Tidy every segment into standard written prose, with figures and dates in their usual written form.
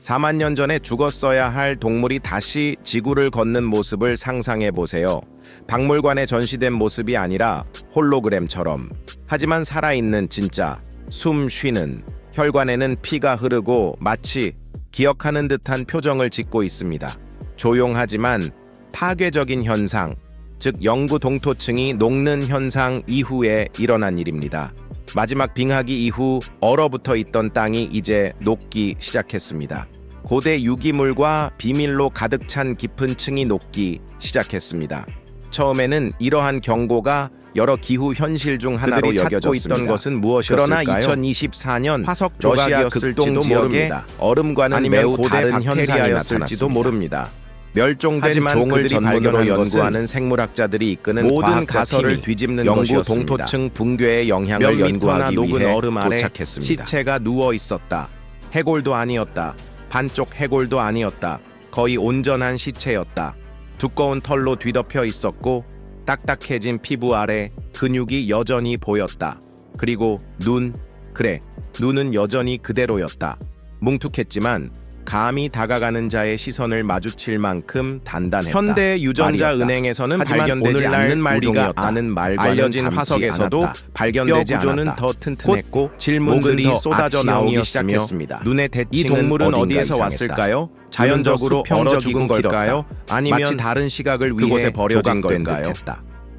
4만 년 전에 죽었어야 할 동물이 다시 지구를 걷는 모습을 상상해 보세요. 박물관에 전시된 모습이 아니라 홀로그램처럼. 하지만 살아있는 진짜, 숨 쉬는, 혈관에는 피가 흐르고 마치 기억하는 듯한 표정을 짓고 있습니다. 조용하지만 파괴적인 현상, 즉 영구 동토층이 녹는 현상 이후에 일어난 일입니다. 마지막 빙하기 이후 얼어붙어 있던 땅이 이제 녹기 시작했습니다. 고대 유기물과 비밀로 가득 찬 깊은 층이 녹기 시작했습니다. 처음에는 이러한 경고가 여러 기후 현실 중 하나로 여겨졌습니다. 있던 것은 무엇이었을까요? 그러나 2024년 화석 러시아 극동 지역의 얼음과는 매우 다른 현상이 나타났습니다. 모릅니다. 멸종된 종을 전문으로 연구하는 생물학자들이 이끄는 모든 가설을 뒤집는 영구 동토층 붕괴의 영향을 연구하기 위해 얼음 아래 도착했습니다. 시체가 누워 있었다. 해골도 아니었다. 반쪽 해골도 아니었다. 거의 온전한 시체였다. 두꺼운 털로 뒤덮여 있었고 딱딱해진 피부 아래 근육이 여전히 보였다. 그리고 눈은 여전히 그대로였다. 뭉툭했지만 감히 다가가는 자의 시선을 마주칠 만큼 단단했다. 현대 유전자 은행에서는 발견되지 않는 우리가 아는 말과 알려진 화석에서도 발견되지 않았다. 더 튼튼했고 질문들이 쏟아져 나오기 시작했습니다. 눈의 대칭은 이 동물은 어디에서 왔을까요? 자연적으로 얼어 죽은 걸까요? 아니면 마치 다른 시각을 위해 그곳에 버려진 걸까요?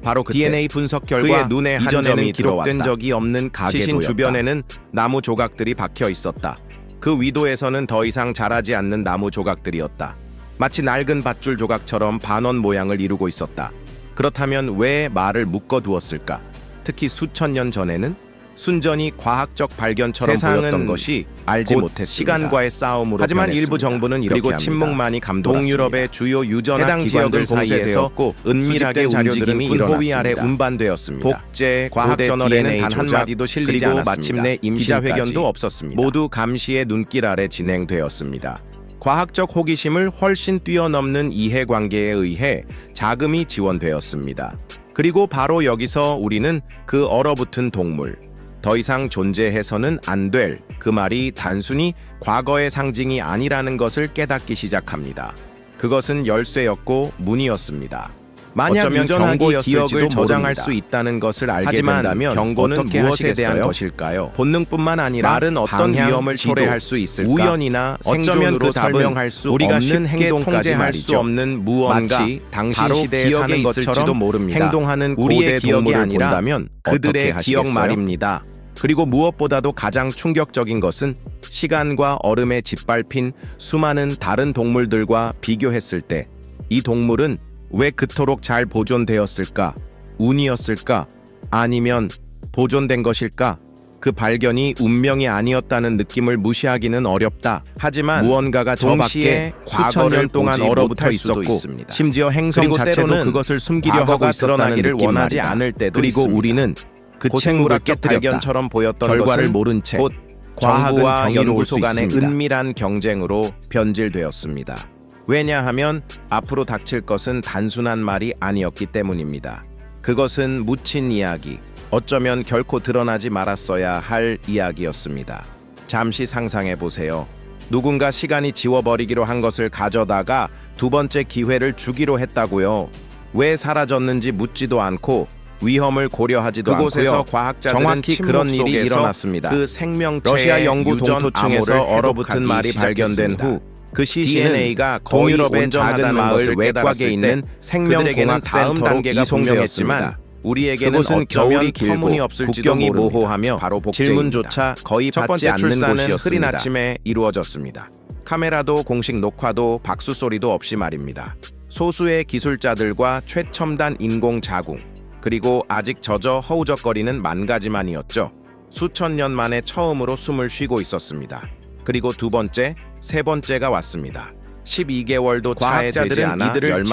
바로 그때 DNA 분석 결과 그의 눈에 한 점이 기록된 적이 없는 가게 시신 주변에는 나무 조각들이 박혀 있었다. 그 위도에서는 더 이상 자라지 않는 나무 조각들이었다. 마치 낡은 밧줄 조각처럼 반원 모양을 이루고 있었다. 그렇다면 왜 말을 묶어두었을까? 특히 수천 년 전에는 순전히 과학적 발견처럼 보였던 것이 알지 못했습니다. 시간과의 싸움으로 하지만 변했습니다. 일부 정부는 이렇게 그리고 침묵만이 감돌았습니다. 동유럽의 주요 유전학 해당 기관들 사이에서 은밀하게 움직임이 일어났습니다. 아래 운반되었습니다. 복제, 과학 저널에는 단 한마디도 실리지 않았습니다. 마침내 기자회견도 없었습니다. 모두 감시의 눈길 아래 진행되었습니다. 과학적 호기심을 훨씬 뛰어넘는 이해관계에 의해 자금이 지원되었습니다. 그리고 바로 여기서 우리는 그 얼어붙은 동물, 더 이상 존재해서는 안 될 그 말이 단순히 과거의 상징이 아니라는 것을 깨닫기 시작합니다. 그것은 열쇠였고 문이었습니다. 만약 유전학이 기억을 저장할 수 있다는 것을 알게 된다면 경고는 무엇에 대한 것일까요? 본능뿐만 아니라 말은 어떤 위험을 초래할 수 있을까? 우연이나 생존으로 설명할 수 없는 행동까지 할 수 없는 무언가 당시 시대에 사는 것일지도 모릅니다. 행동하는 우리의 기억이 아니라 본다면 그들의 기억 말입니다. 그리고 무엇보다도 가장 충격적인 것은 시간과 얼음에 짓밟힌 수많은 다른 동물들과 비교했을 때 이 동물은 왜 그토록 잘 보존되었을까? 운이었을까? 아니면 보존된 것일까? 그 발견이 운명이 아니었다는 느낌을 무시하기는 어렵다. 하지만 무언가가 저 밖에 수천 년 동안 얼어붙어 있었고 심지어 행성 자체도 그것을 숨기려 하고 있었다는 느낌 원하지 않을 때도 그리고 있습니다. 우리는 그 생물학적 발견처럼 보였던 결과를 모른 채 곧 과학과 연구소 간의 은밀한 경쟁으로 변질되었습니다. 왜냐하면 앞으로 닥칠 것은 단순한 말이 아니었기 때문입니다. 그것은 묻힌 이야기, 어쩌면 결코 드러나지 말았어야 할 이야기였습니다. 잠시 상상해 보세요. 누군가 시간이 지워버리기로 한 것을 가져다가 두 번째 기회를 주기로 했다고요. 왜 사라졌는지 묻지도 않고 위험을 고려하지도 그곳에서 않고요. 과학자들은 정확히 그런 일이 일어났습니다. 그 생명체의 러시아 연구 동토층에서 얼어붙은 말이 발견된 후 그 DNA가 동유럽의 작은 마을 외곽에 있는 생명공학 다음 단계가 이송되었지만 우리에게는 어쩌면 터무니없을지도 국경이 모호하며 바로 질문조차 거의 받지 않는 곳이었습니다. 흐린 아침에 이루어졌습니다. 카메라도 공식 녹화도 박수 소리도 없이 말입니다. 소수의 기술자들과 최첨단 인공 자궁, 그리고 아직 젖어 허우적거리는 만 가지만이었죠. 수천 년 만에 처음으로 숨을 쉬고 있었습니다. 그리고 두 번째, 세 번째가 왔습니다. 12개월도 차에 되지 않아 이들을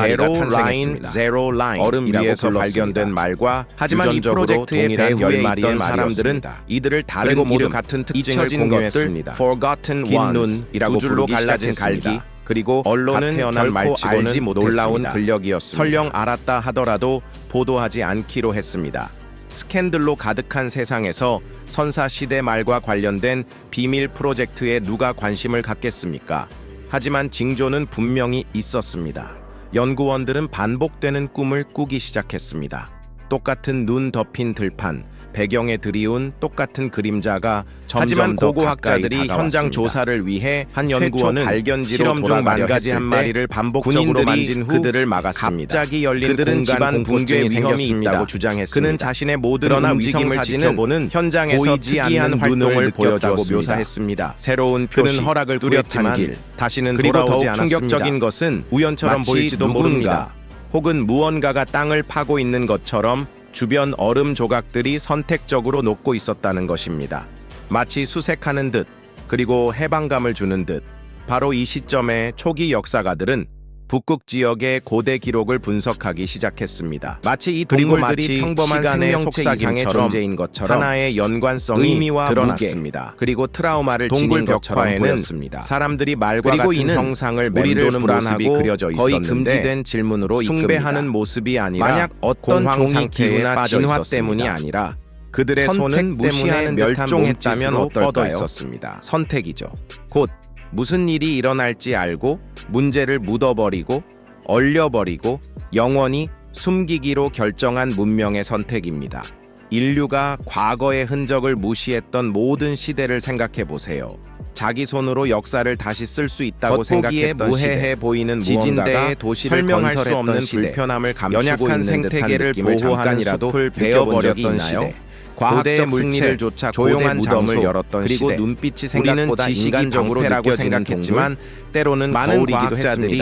제로 라인 얼음 위에서 발견된 말과 하지만 이 프로젝트의 배후에 있던 사람들은 이들을 다른 모두 같은 특징을 공유했습니다. Forgotten Ones이라고 줄로 갈라진 갈기, 그리고 언론은 태어난 말치고는 놀라운 근력이었습니다. 설령 알았다 하더라도 보도하지 않기로 했습니다. 스캔들로 가득한 세상에서 선사시대 말과 관련된 비밀 프로젝트에 누가 관심을 갖겠습니까? 하지만 징조는 분명히 있었습니다. 연구원들은 반복되는 꿈을 꾸기 시작했습니다. 똑같은 눈 덮인 들판, 배경에 드리운 똑같은 그림자가 하지만 고고학자들이 현장 조사를 위해 한 연구원은 발견지로 실험 중 만가지 한 마리를 반복적으로 만진 후 그들을 막았습니다. 갑자기 열린 그들은 집안 붕괴 위험이 있다고 주장했습니다. 그는 자신의 모든 움직임을 지켜보는 현장에서 보이지 않는 활동을 보였다고 묘사했습니다. 새로운 표시, 그는 허락을 뚜렷한 길, 다시는 돌아오지 않았습니다. 충격적인 것은 우연처럼 보일지도 모릅니다. 혹은 무언가가 땅을 파고 있는 것처럼 주변 얼음 조각들이 선택적으로 녹고 있었다는 것입니다. 마치 수색하는 듯, 그리고 해방감을 주는 듯. 바로 이 시점에 초기 역사가들은 북극 지역의 고대 기록을 분석하기 시작했습니다. 마치 이 동물들이 평범한 생명체 이상의 존재인 것처럼 하나의 연관성이 의미와 드러났습니다. 그리고 트라우마를 지닌 것처럼 보였습니다. 사람들이 말과 그리고 같은 형상을 맴도는 모습이 그려져 있었는데 거의 금지된 질문으로 숭배하는 모습이 아니라 만약 어떤 종이 기후나 진화 때문이 아니라 그들의 손은 무시하는 멸종했다면 어떨까요? 선택이죠. 곧 무슨 일이 일어날지 알고 문제를 묻어버리고 얼려버리고 영원히 숨기기로 결정한 문명의 선택입니다. 인류가 과거의 흔적을 무시했던 모든 시대를 생각해 보세요. 자기 손으로 역사를 다시 쓸 수 있다고 생각했던 무해해 보이는 지진대의 도시를 설명할 수 없는 불편함을 감추고 있는 생태계를 보호하는 숲을 베어버렸던 시대. 과학적 승리를 쫓아 조용한 무덤을 열었던 그리고 시대. 눈빛이 생각보다 인간적으로 느껴지는 생각했지만 때로는 많은 과학자들이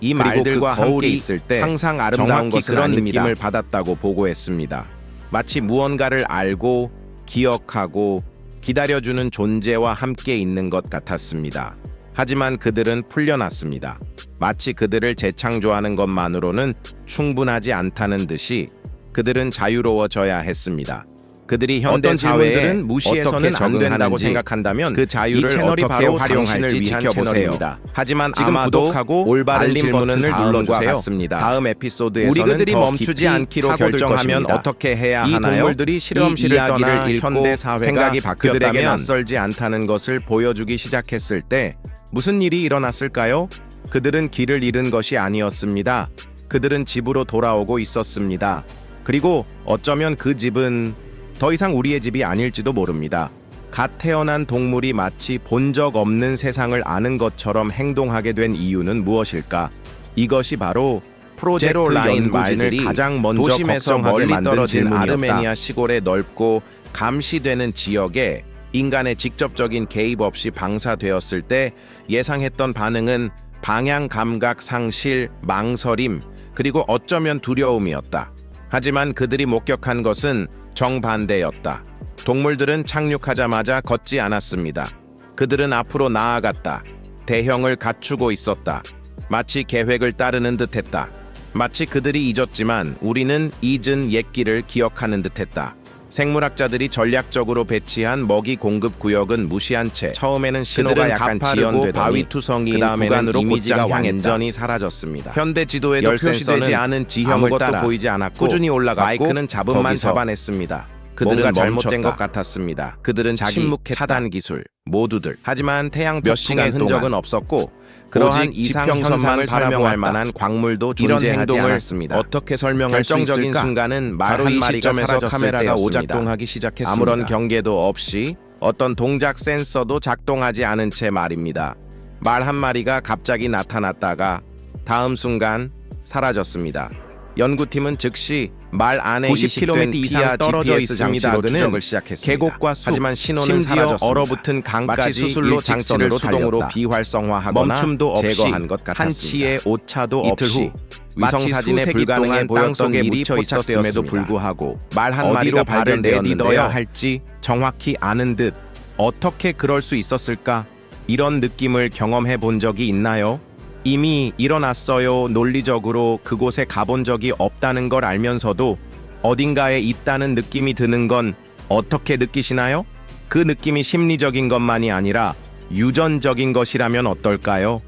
이 말들과 함께 있을 때 항상 아름다운 것은 그런 느낌을 받았다고 보고했습니다. 마치 무언가를 알고 기억하고 기다려주는 존재와 함께 있는 것 같았습니다. 하지만 그들은 풀려났습니다. 마치 그들을 재창조하는 것만으로는 충분하지 않다는 듯이 그들은 자유로워져야 했습니다. 그들이 현대 사회에 무시해서는 안 된다고 생각한다면 그 자유를 채널이 바로 활용할지 지켜보세요. 하지만 지금 구독하고 올바른 질문을 눌러주세요. 다음 에피소드에서는 우리 그들이 멈추지 않기로 결정하면 어떻게 해야 하나요? 이 동물들이 실험실을 떠나 현대 사회가 생각이 바뀌었다면 낯설지 않다는 것을 보여주기 시작했을 때 무슨 일이 일어났을까요? 그들은 길을 잃은 것이 아니었습니다. 그들은 집으로 돌아오고 있었습니다. 그리고 어쩌면 그 집은 더 이상 우리의 집이 아닐지도 모릅니다. 갓 태어난 동물이 마치 본 적 없는 세상을 아는 것처럼 행동하게 된 이유는 무엇일까? 이것이 바로 프로젝트 연구진을 가장 먼저 도심에서 멀리 떨어진 아르메니아 시골의 넓고 감시되는 지역에 인간의 직접적인 개입 없이 방사되었을 때 예상했던 반응은 방향 감각 상실, 망설임, 그리고 어쩌면 두려움이었다. 하지만 그들이 목격한 것은 정반대였다. 동물들은 착륙하자마자 걷지 않았습니다. 그들은 앞으로 나아갔다. 대형을 갖추고 있었다. 마치 계획을 따르는 듯했다. 마치 그들이 잊었지만 우리는 잊은 옛길을 기억하는 듯했다. 생물학자들이 전략적으로 배치한 먹이 공급 구역은 무시한 채 처음에는 신호가 약간 지연되더니 바위투성이인 구간으로 이미지가 완전히 사라졌습니다. 현대 지도에도 표시되지 않은 지형을 따라 보이지 않았고 꾸준히 올라갔고 마이크는 잡음만 잡아냈습니다. 그들은 잘못된 것 같았습니다. 그들은 침묵했다. 차단 기술 모두들. 하지만 태양 몇 시간 흔적은 없었고 그러한 이상 현상을 설명할 만한 광물도 존재하지 않았습니다. 어떻게 설명할 수 있을까? 결정적인 순간은 말 한 마리가 사라졌을 카메라가 오작동하기 시작했습니다. 아무런 경계도 없이 어떤 동작 센서도 작동하지 않은 채 말입니다. 말 한 마리가 갑자기 나타났다가 다음 순간 사라졌습니다. 연구팀은 즉시 말 안에 90km 이상 떨어져 있습니다. 그는 계곡과 숲, 하지만 신호는 사라졌습니다. 얼어붙은 강까지 수술로 장치를 수동으로 비활성화하거나 멈춤도 없이 제거한 것 같았습니다. 한치의 오차도 없이 위성 사진에 불가능해 보였던 일이 포착되었음에도 불구하고 말 한 마리가 발을 내딛어야 할지 정확히 아는 듯 어떻게 그럴 수 있었을까? 이런 느낌을 경험해 본 적이 있나요? 이미 일어났어요. 논리적으로 그곳에 가본 적이 없다는 걸 알면서도 어딘가에 있다는 느낌이 드는 건 어떻게 느끼시나요? 그 느낌이 심리적인 것만이 아니라 유전적인 것이라면 어떨까요?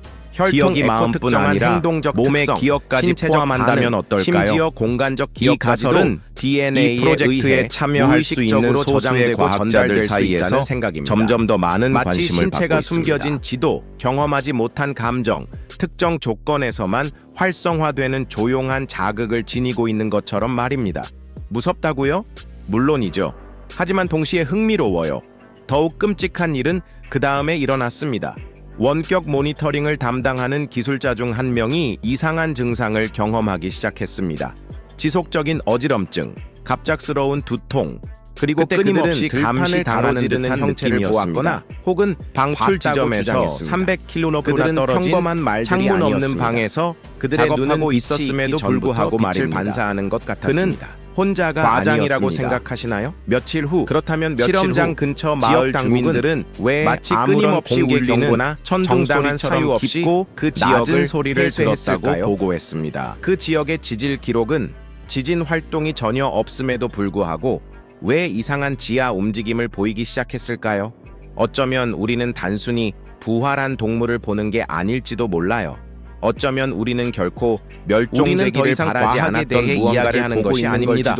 기억이 마음뿐 아니라 몸의 기억까지 포함한다면 어떨까요? 심지어 공간적 기억까지도 DNA의 프로젝트에 참여할 수 있는 소수의 과학자들 사이에서 점점 더 많은 관심을 받고 있습니다. 신체가 숨겨진 지도, 경험하지 못한 감정, 특정 조건에서만 활성화되는 조용한 자극을 지니고 있는 것처럼 말입니다. 무섭다고요? 물론이죠. 하지만 동시에 흥미로워요. 더욱 끔찍한 일은 그 다음에 일어났습니다. 원격 모니터링을 담당하는 기술자 중 한 명이 이상한 증상을 경험하기 시작했습니다. 지속적인 어지럼증, 갑작스러운 두통, 그리고 끊임없이 감시 당하는 듯한 형체를 보았거나 혹은 방출 지점에서 300km보다 떨어진 평범한 말들이 창문 없는 방에서 그들의 눈은 있었음에도 불구하고 빛을 반사하는 것 같았습니다. 그는 혼자가 과장이라고 생각하시나요? 며칠 후 그렇다면 실험장 근처 마을 주민들은 왜 마치 끊임없이 울리는 정당한 사유 없이 그 지역을 소리를 들었다고 보고했습니다. 그 지역의 지질 기록은 지진 활동이 전혀 없음에도 불구하고 왜 이상한 지하 움직임을 보이기 시작했을까요? 어쩌면 우리는 단순히 부활한 동물을 보는 게 아닐지도 몰라요. 어쩌면 우리는 결코 멸종되기를 바라지 않았던 무언가를 하는 것이 아닙니다.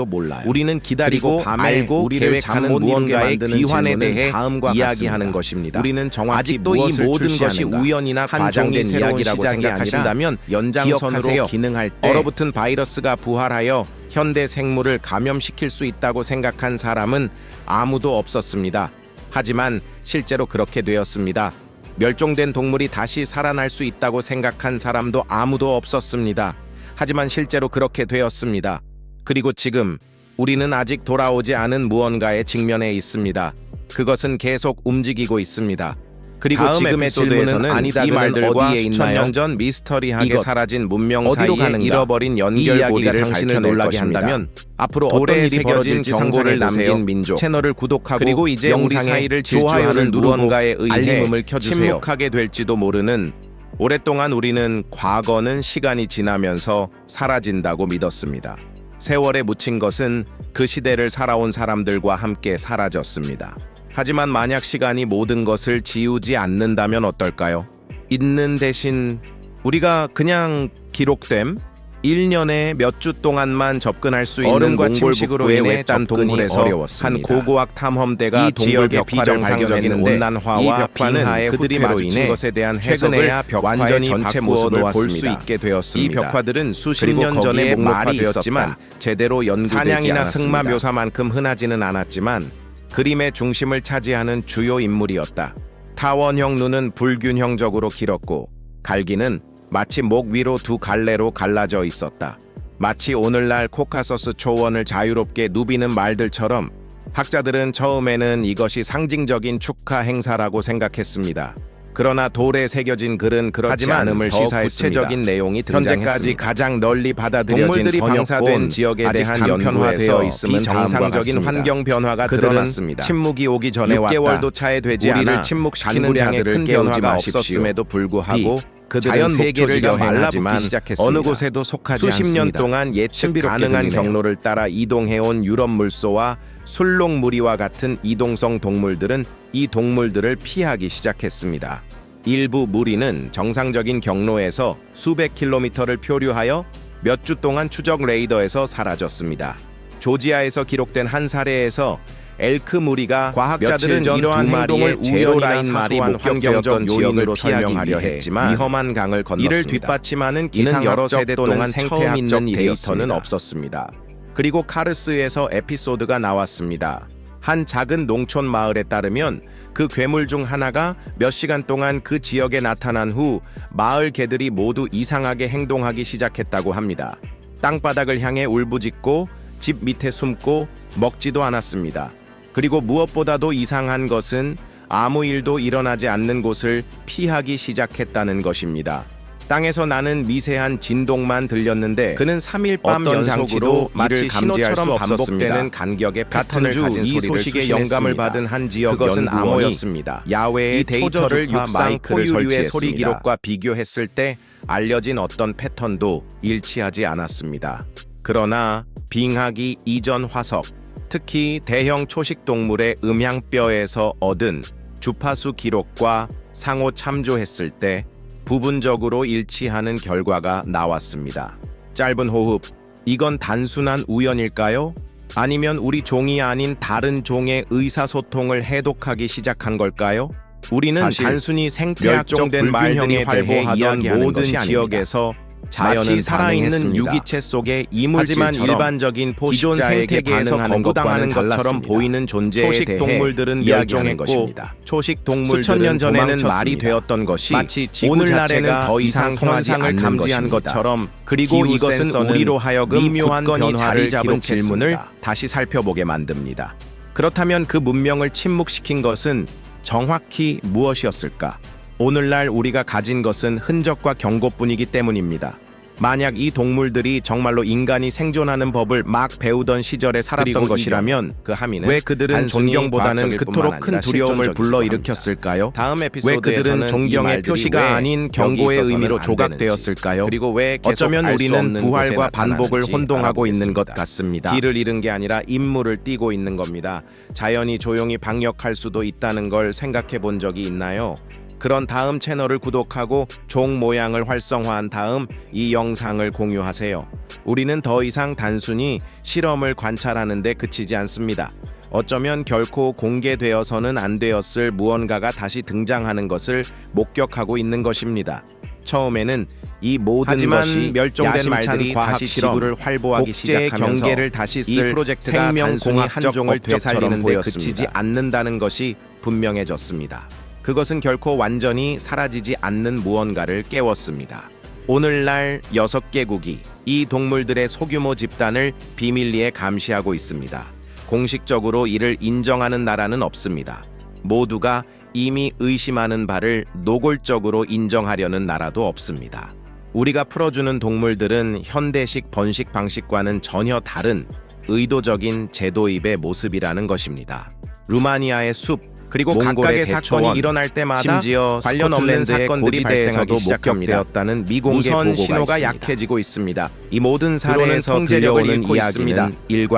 우리는 기다리고 알고 우리를 계획하는 무언가의 귀환에 대해 이야기하는 것입니다. 우리는 정확히 아직도 이 모든 것이 우연이나 과장된 이야기라고 생각하신다면 연장선으로 기능할 때 얼어붙은 바이러스가 부활하여 현대 생물을 감염시킬 수 있다고 생각한 사람은 아무도 없었습니다. 하지만 실제로 그렇게 되었습니다. 멸종된 동물이 다시 살아날 수 있다고 생각한 사람도 아무도 없었습니다. 하지만 실제로 그렇게 되었습니다. 그리고 지금 우리는 아직 돌아오지 않은 무언가에 직면해 있습니다. 그것은 계속 움직이고 있습니다. 그리고 지금의 질문은 아니다. 이 말들과 어디에 있나요? 수천 년 전 미스터리하게 사라진 문명 사이에 잃어버린 연결고리를 당신을 놀라게 한다면 앞으로 어떤 일이 벌어질지 경고를 남긴 민족 채널을 구독하고 그리고 이제 우리 사이를 질주하는 무언가에 의해 알림음을 켜주세요. 침묵하게 될지도 모르는 오랫동안 우리는 과거는 시간이 지나면서 사라진다고 믿었습니다. 세월에 묻힌 것은 그 시대를 살아온 사람들과 함께 사라졌습니다. 하지만 만약 시간이 모든 것을 지우지 않는다면 어떨까요? 있는 대신 우리가 그냥 기록됨 1년에 몇 주 동안만 접근할 수 있는 얼음과 침식으로 인해 딴 동물에서 한 고고학 탐험대가 이 지역의 비정상적인 온난화와 빙하의 그들이 마주친 것에 대한 해석을 완전히 전체 모습을 볼 수 있게 되었습니다. 이 벽화들은 수십 년 전에 목록화되었지만 제대로 연구되지 않았습니다. 사냥이나 승마 묘사만큼 흔하지는 않았지만 그림의 중심을 차지하는 주요 인물이었다. 타원형 눈은 불균형적으로 길었고 갈기는 마치 목 위로 두 갈래로 갈라져 있었다. 마치 오늘날 코카서스 초원을 자유롭게 누비는 말들처럼 학자들은 처음에는 이것이 상징적인 축하 행사라고 생각했습니다. 그러나 돌에 새겨진 글은 그렇지 않음을 시사했습니다. 구체적인 내용이 등장했습니다. 현재까지 가장 널리 받아들여진 방사된 지역에 대한 연구에서 있음은 정상적인 환경 변화가 드러났습니다. 침묵이 오기 전에 6개월도 차에 되지 않아 침묵시키는 자들을 큰 변화가 없었음에도 불구하고 자연 세계를 여행하지만 어느 곳에도 속하지 않습니다. 수십 년 동안 예측 가능한 경로를 따라 이동해온 유럽 물소와 술록무리와 같은 이동성 동물들은 이 동물들을 피하기 시작했습니다. 일부 무리는 정상적인 경로에서 수백 킬로미터를 표류하여 몇 주 동안 추적 레이더에서 사라졌습니다. 조지아에서 기록된 한 사례에서 엘크 무리가 과학자들은 이러한 행동을 제로라인 말이 목격되었던 지역으로 설명하려 했지만 위험한 강을 건넜습니다. 이를 뒷받침하는 기상 여러 세대 동안 생태학적 데이터는 없었습니다. 그리고 카르스에서 에피소드가 나왔습니다. 한 작은 농촌 마을에 따르면 그 괴물 중 하나가 몇 시간 동안 그 지역에 나타난 후 마을 개들이 모두 이상하게 행동하기 시작했다고 합니다. 땅바닥을 향해 울부짖고 집 밑에 숨고 먹지도 않았습니다. 그리고 무엇보다도 이상한 것은 아무 일도 일어나지 않는 곳을 피하기 시작했다는 것입니다. 땅에서 나는 미세한 진동만 들렸는데 그는 3일 밤 연속으로 이를 감지할 수 반복되는 간격의 패턴을 가진 이 소식에 영감을 받은 한 지역 그것은 암호였습니다. 야외의 데이터를 육상 포유류의 소리 기록과 비교했을 때 알려진 어떤 패턴도 일치하지 않았습니다. 그러나 빙하기 이전 화석, 특히 대형 초식동물의 음향뼈에서 얻은 주파수 기록과 상호 참조했을 때 부분적으로 일치하는 결과가 나왔습니다. 짧은 호흡. 이건 단순한 우연일까요? 아니면 우리 종이 아닌 다른 종의 의사소통을 해독하기 시작한 걸까요? 우리는 단순히 생태학적 말들에 대해 이야기하는 모든 지역에서 마치 살아있는 유기체 속의 이물질처럼 하지만 일반적인 포식자에게 반응하는 것과는 것처럼 보이는 존재에 대해 동물들은 멸종했고 초식 동물들은 수천 년 전에는 말이 되었던 것이 마치 오늘날에는 더 이상 현상을 감지한 것처럼 그리고 이것은 우리로 하여금 미묘한 변화를 잡은 질문을 다시 살펴보게 만듭니다. 그렇다면 그 문명을 침묵시킨 것은 정확히 무엇이었을까? 오늘날 우리가 가진 것은 흔적과 경고뿐이기 때문입니다. 만약 이 동물들이 정말로 인간이 생존하는 법을 막 배우던 시절에 살았던 것이라면 그 함의는 왜 그들은 존경보다는 그토록 큰 두려움을 불러일으켰을까요? 다음 에피소드에서는 왜 그들은 존경의 표시가 아닌 경고의 의미로 조각되었을까요? 그리고 왜 어쩌면 우리는 부활과 반복을 혼동하고 있는 것 같습니다. 길을 잃은 게 아니라 임무를 띠고 있는 겁니다. 자연이 조용히 방역할 수도 있다는 걸 생각해 본 적이 있나요? 그런 다음 채널을 구독하고 종 모양을 활성화한 다음 이 영상을 공유하세요. 우리는 더 이상 단순히 실험을 관찰하는 데 그치지 않습니다. 어쩌면 결코 공개되어서는 안 되었을 무언가가 다시 등장하는 것을 목격하고 있는 것입니다. 처음에는 이 모든 것이 멸종된 말들이 다시 지구를 활보하기 시작하면서 경계를 다시 쓸 생명공학 한 종을 되살리는 데 그치지 않는다는 것이 분명해졌습니다. 그것은 결코 완전히 사라지지 않는 무언가를 깨웠습니다. 오늘날 6개국이 이 동물들의 소규모 집단을 비밀리에 감시하고 있습니다. 공식적으로 이를 인정하는 나라는 없습니다. 모두가 이미 의심하는 바를 노골적으로 인정하려는 나라도 없습니다. 우리가 풀어주는 동물들은 현대식 번식 방식과는 전혀 다른 의도적인 재도입의 모습이라는 것입니다. 루마니아의 숲, 그리고 각각의 사건이 일어날 때마다 심지어 관련 없는 사건들이 발생하기 시작되었다는 미공개 보고가 신호가 약해지고 있습니다. 이 모든 사례의 통제력을 잃고 있습니다.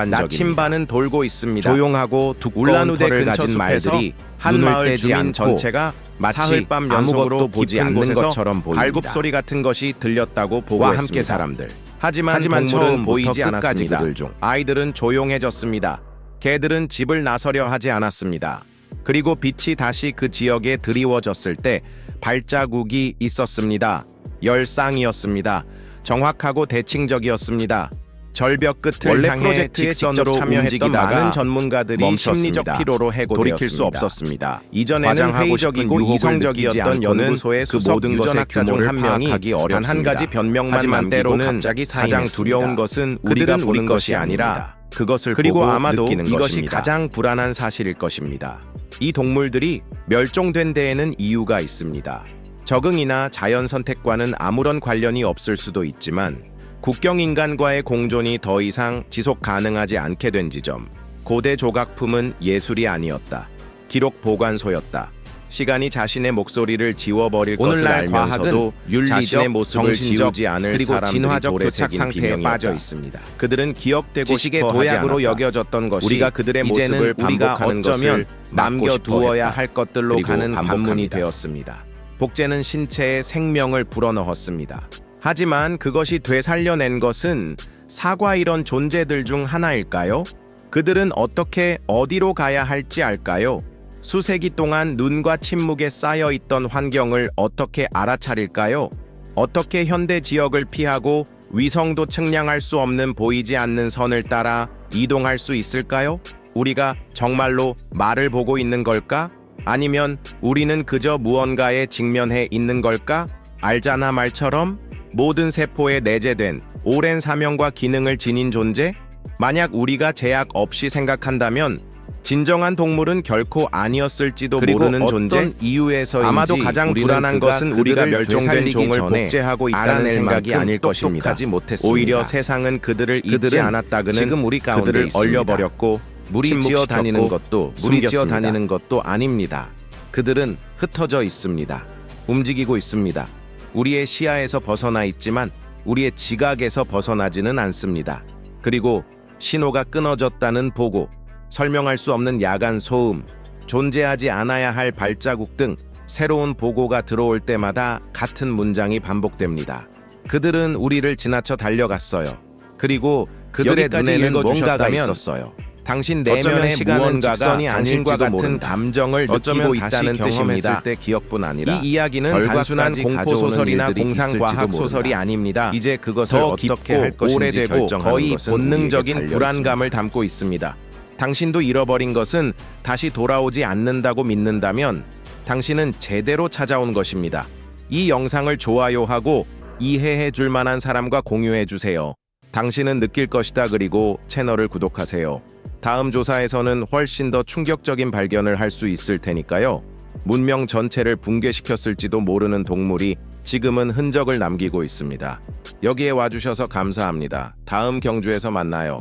나침반은 돌고 있습니다. 조용하고 두꺼운 털을 가진 말들이 한 마을 주민 전체가 마치 사흘밤 연속으로 보지 않는 것처럼 보입니다. 발굽소리 같은 것이 들렸다고 보고했습니다. 함께 사람들. 하지만 동물은 보이지 않았습니다. 아이들은 조용해졌습니다. 개들은 집을 나서려 하지 않았습니다. 그리고 빛이 다시 그 지역에 드리워졌을 때 발자국이 있었습니다. 열쌍이었습니다. 정확하고 대칭적이었습니다. 절벽 끝을 향해 직선으로 참여했던 많은 전문가들이 심리적 피로로 해고되었습니다. 수 없었습니다. 이전에는 회의적이고 이성적이었던 연구소의 그 모든 유전학자 중 한 명이 단 한 가지 변명만 만들고 갑자기 가장 두려운 것은 우리가 보는 것이 아니라 그것을 그리고 보고 아마도 느끼는 이것이 것입니다. 가장 불안한 사실일 것입니다. 이 동물들이 멸종된 데에는 이유가 있습니다. 적응이나 자연 선택과는 아무런 관련이 없을 수도 있지만 국경 인간과의 공존이 더 이상 지속 가능하지 않게 된 지점. 고대 조각품은 예술이 아니었다. 기록 보관소였다. 시간이 자신의 목소리를 지워버릴 것을 알면서도 자신의 모습을 지우지 않을 그리고 진화적 교착 상태에 빠져 있습니다. 그들은 기억되고 지식의 도약으로 여겨졌던 것이 우리가 그들의 모습을 반복하는 것을 남겨두어야 할 것들로 가는 관문이 되었습니다. 복제는 신체에 생명을 불어넣었습니다. 하지만 그것이 되살려낸 것은 사과 이런 존재들 중 하나일까요? 그들은 어떻게 어디로 가야 할지 알까요? 수세기 동안 눈과 침묵에 쌓여있던 환경을 어떻게 알아차릴까요? 어떻게 현대 지역을 피하고 위성도 측량할 수 없는 보이지 않는 선을 따라 이동할 수 있을까요? 우리가 정말로 말을 보고 있는 걸까? 아니면 우리는 그저 무언가에 직면해 있는 걸까? 알잖아 말처럼 모든 세포에 내재된 오랜 사명과 기능을 지닌 존재? 만약 우리가 제약 없이 생각한다면 진정한 동물은 결코 아니었을지도 모르는 존재. 이유에서인지 아마도 가장 불안한 것은 우리가 멸종된 종을 복제하고 있다는 생각이 아닐 것입니다. 오히려 세상은 그들을 잊지 않았다그는 지금 우리 가운데 그들을 얼려버렸고 물이 지어 다니는 것도 아닙니다. 그들은 흩어져 있습니다. 움직이고 있습니다. 우리의 시야에서 벗어나 있지만 우리의 지각에서 벗어나지는 않습니다. 그리고 신호가 끊어졌다는 보고, 설명할 수 없는 야간 소음, 존재하지 않아야 할 발자국 등 새로운 보고가 들어올 때마다 같은 문장이 반복됩니다. 그들은 우리를 지나쳐 달려갔어요. 그리고 그들의 눈에는 뭔가가 있었어요. 당신 내면의 시간은 직선이 아닐지도 같은 감정을 느끼고 있다는 뜻입니다. 때 기억뿐 아니라 이 이야기는 단순한 공포 소설이나 공상 과학 소설이 아닙니다. 이제 그것을 어떻게 할 것인지 오래되고 거의 본능적인 불안감을 담고 있습니다. 당신도 잃어버린 것은 다시 돌아오지 않는다고 믿는다면 당신은 제대로 찾아온 것입니다. 이 영상을 좋아요하고 이해해 줄 만한 사람과 공유해 주세요. 당신은 느낄 것이다. 그리고 채널을 구독하세요. 다음 조사에서는 훨씬 더 충격적인 발견을 할 수 있을 테니까요. 문명 전체를 붕괴시켰을지도 모르는 동물이 지금은 흔적을 남기고 있습니다. 여기에 와주셔서 감사합니다. 다음 경주에서 만나요.